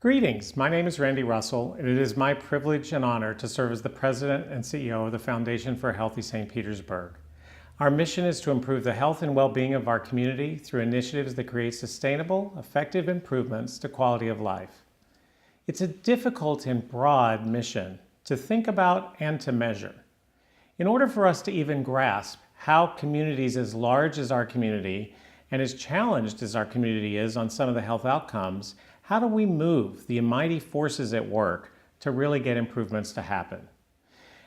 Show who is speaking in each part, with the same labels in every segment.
Speaker 1: Greetings, my name is Randy Russell, and it is my privilege and honor to serve as the President and CEO of the Foundation for a Healthy St. Petersburg. Our mission is to improve the health and well-being of our community through initiatives that create sustainable, effective improvements to quality of life. It's a difficult and broad mission to think about and to measure. In order for us to even grasp how communities as large as our community and as challenged as our community is on some of the health outcomes, how do we move the mighty forces at work to really get improvements to happen?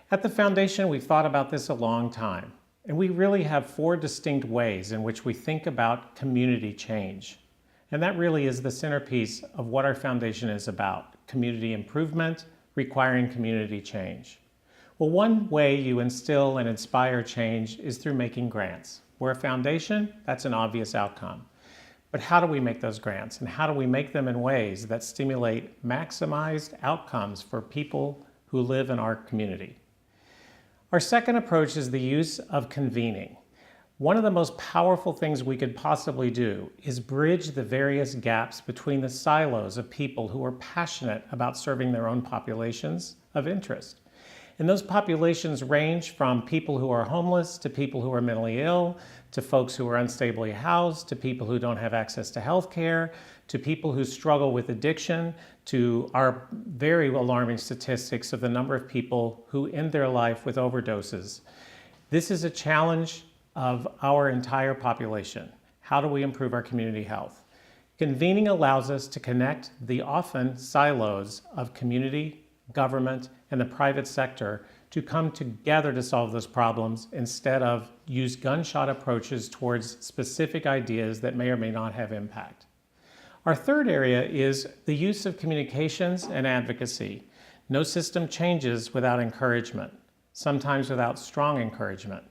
Speaker 1: At the Foundation, we've thought about this a long time, and we really have four distinct ways in which we think about community change. And that really is the centerpiece of what our Foundation is about: community improvement, requiring community change. Well, one way you instill and inspire change is through making grants. We're a foundation, that's an obvious outcome. But how do we make those grants, and how do we make them in ways that stimulate maximized outcomes for people who live in our community? Our second approach is the use of convening. One of the most powerful things we could possibly do is bridge the various gaps between the silos of people who are passionate about serving their own populations of interest. And those populations range from people who are homeless, to people who are mentally ill, to folks who are unstably housed, to people who don't have access to health care, to people who struggle with addiction, to our very alarming statistics of the number of people who end their life with overdoses. This is a challenge of our entire population. How do we improve our community health? Convening allows us to connect the often silos of community, government, and the private sector to come together to solve those problems instead of use gunshot approaches towards specific ideas that may or may not have impact. Our third area is the use of communications and advocacy. No system changes without encouragement, sometimes without strong encouragement.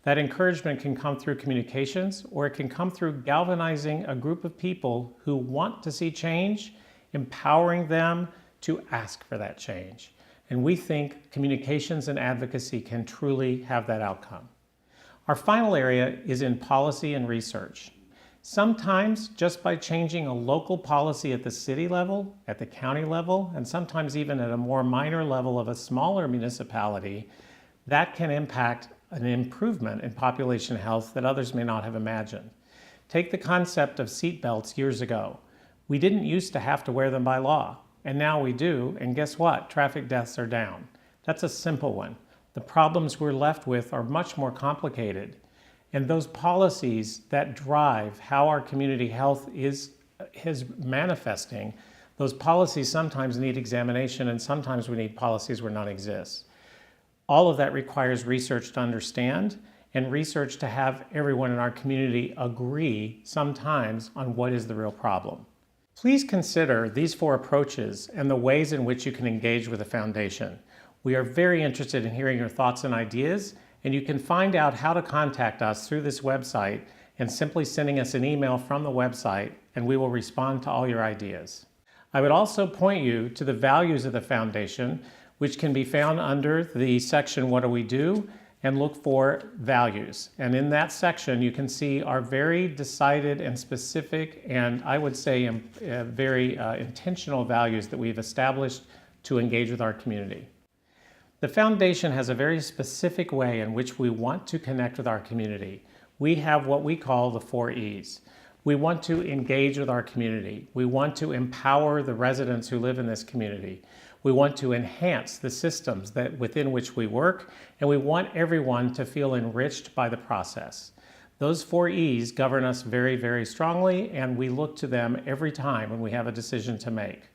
Speaker 1: That encouragement can come through communications, or it can come through galvanizing a group of people who want to see change, empowering them to ask for that change. And we think communications and advocacy can truly have that outcome. Our final area is in policy and research. Sometimes just by changing a local policy at the city level, at the county level, and sometimes even at a more minor level of a smaller municipality, that can impact an improvement in population health that others may not have imagined. Take the concept of seat belts years ago. We didn't used to have to wear them by law. And now we do, and guess what? Traffic deaths are down. That's a simple one. The problems we're left with are much more complicated. And those policies that drive how our community health is manifesting, those policies sometimes need examination, and sometimes we need policies where none exist. All of that requires research to understand, and research to have everyone in our community agree sometimes on what is the real problem. Please consider these four approaches and the ways in which you can engage with the Foundation. We are very interested in hearing your thoughts and ideas, and you can find out how to contact us through this website and simply sending us an email from the website, and we will respond to all your ideas. I would also point you to the values of the Foundation, which can be found under the section What Do We Do? And look for values. And in that section, you can see our very decided and specific, and I would say very intentional values that we've established to engage with our community. The Foundation has a very specific way in which we want to connect with our community. We have what we call the 4 E's. We want to engage with our community. We want to empower the residents who live in this community. We want to enhance the systems within which we work, and we want everyone to feel enriched by the process. Those 4 E's govern us very, very strongly, and we look to them every time when we have a decision to make.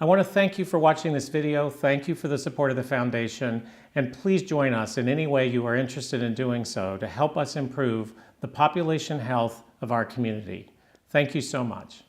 Speaker 1: I want to thank you for watching this video. Thank you for the support of the Foundation, and please join us in any way you are interested in doing so to help us improve the population health of our community. Thank you so much.